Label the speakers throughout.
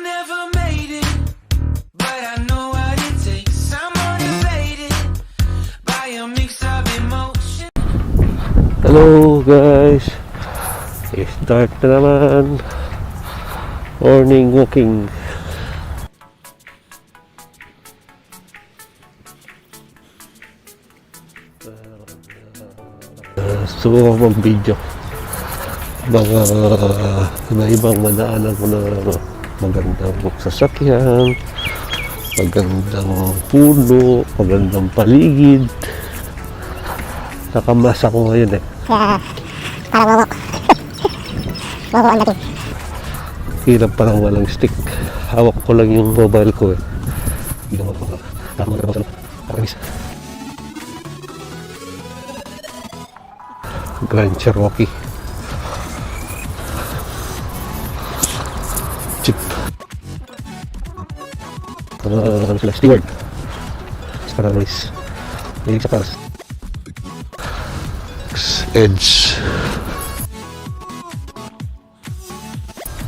Speaker 1: never made it, but I know what it takes. I'm motivated by a mix of emotion.
Speaker 2: Hello guys, start na naman morning walking. Gusto ko mag-video mga iba-ibang madaanan ko na magandang sasakyan, magandang puno, magandang paligid. Nakamasa ko ngayon eh.
Speaker 3: Kaya parang wawa ang dating.
Speaker 2: Hirap parang walang stick. Hawak ko lang yung mobile ko eh. Ginawa ko lang. Tama na ako sa Paris. Grand Cherokee. Jeep. Ano sila? Steward. Sparalis. Hilig sa Paris. Edge.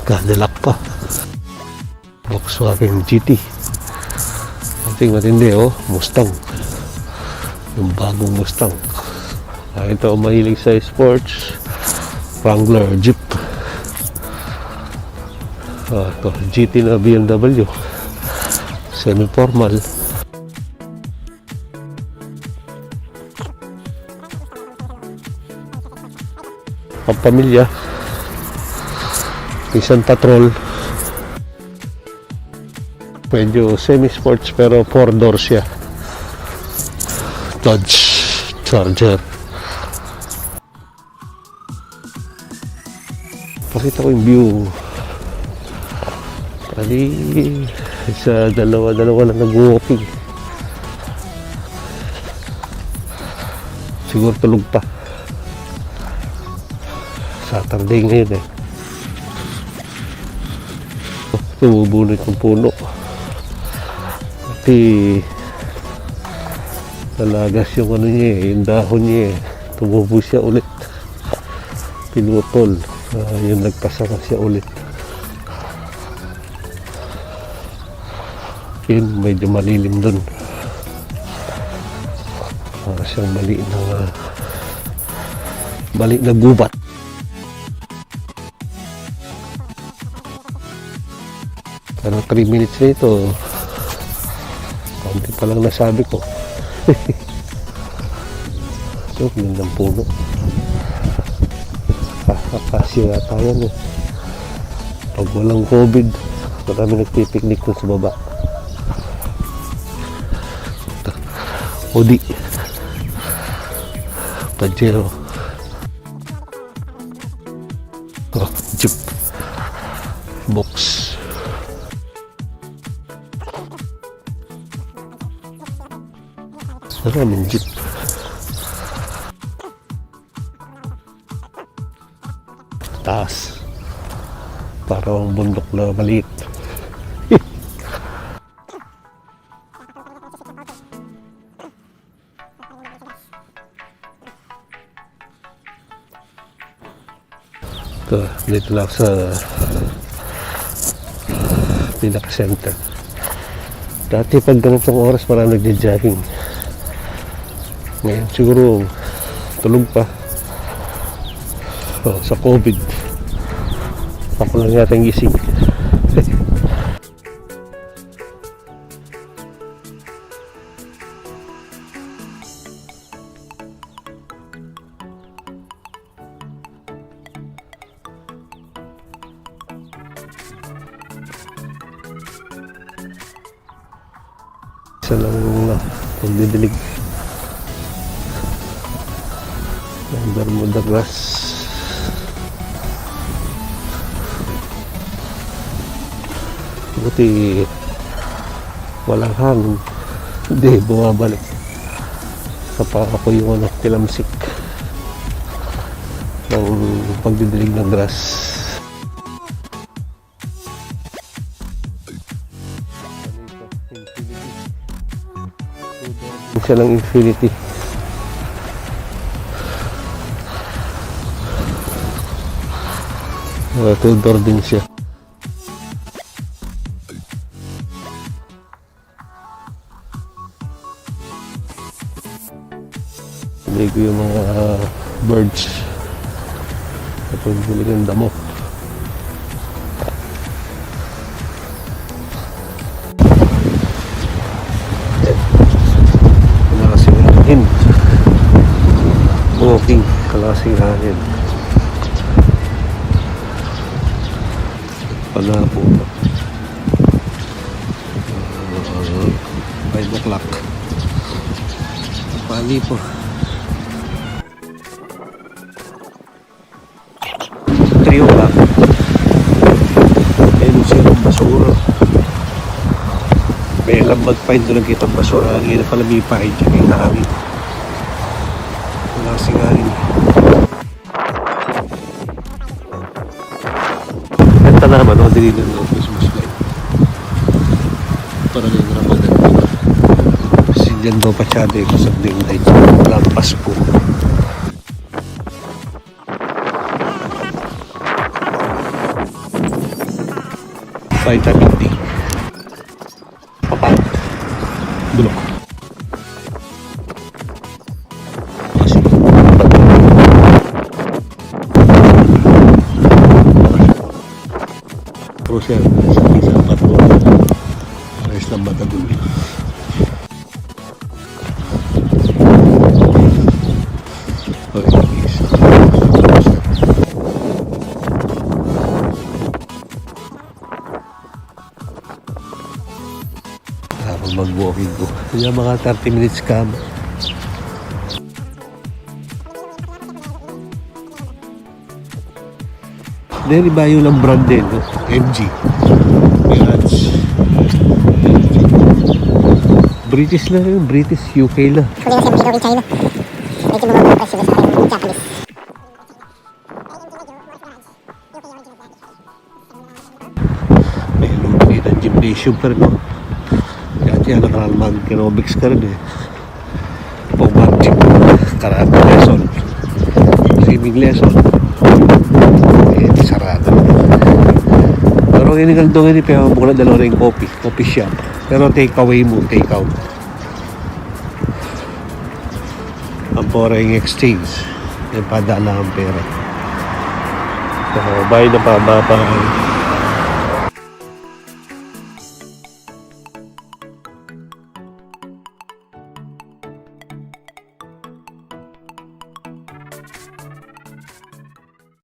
Speaker 2: Cadillac pa. Volkswagen GT. Matindi oh. Mustang. Yung bagong Mustang. Ito mahilig sa sports. Wrangler Jeep. Ito GT na BMW. Semi-formal. Pamilya, isang patrol, medyo semi-sports pero 4 doors siya. Dodge Charger. Pakita ko yung view. Kali sa dalawa lang nag-walking. Siguro tulog pa. Saturday ngayon eh. Tumubunit yung puno. Pati talagas yung ano niya eh, yung dahon niya eh. Tumubo siya ulit. Pinutol. Yung nagpasaka siya ulit. Yun, medyo malilim dun. Para siyang mali na gubat. Pero 3 minutes na ito. Kaunti pa lang nasabi ko. Ito, gandang puno. Akasya yata yan eh. Pag walang COVID, marami nagpipiknik dun sa baba. Odi. Pajero. Oh, Jeep. Box. Maraming jeep. Taas. Parang bundok na maliit. Ito, dito lang sa pinaka-center. Dati pag ganitong oras parang nagja-jogging. Ngayon siguro tulog pa. Sa COVID ako lang yata ang gising. Isa lang pagdidilig ng Bermuda grass. Buti walang hangin. Hindi bumabalik sa ko yung tilamsik ng pagdidilig ng grass. Siya ng Infinity. Two-door din siya. Bili ko yung mga birds. Tapos bili ko yung damo. Kalasing hangin. Walking. Kalasing hangin. Pala po. 5 o'clock. Pali po. Trio ba? Ayun siya ng basura. May lambag pa yun doon kita basura. Hindi na pala may pahid siya kay nahangin. Wala singarin. Ito naman, o, dinilan ng Christmas light. Para yung Ramadan. Kasi dyan daw pa siya din kasag din light. Lampas po. Vitamin D. Papat. Bulok. Kasi terus yan sa isa pato. Ayos lang matagul. Mag-walking ko. Kaya mga 30 minutes ka. Dahil iba yung lang brand din, no? MG. Mirage. British na yun. British, UK na.
Speaker 3: Kung yung siyempre daw China. Medyo mga presyo sa akin Japanese.
Speaker 2: May illuminate ang gymnasium pa rin, no? Kaya nakalman aerobics ka rin eh. Pag-magic, karate lesson, swimming lesson, eh, sarado. Pero inigal doon pero muna dalawa rin coffee shop. Pero take away mo, take out. Ang foreign exchange, yung padala ang pera. So, bayad na pa.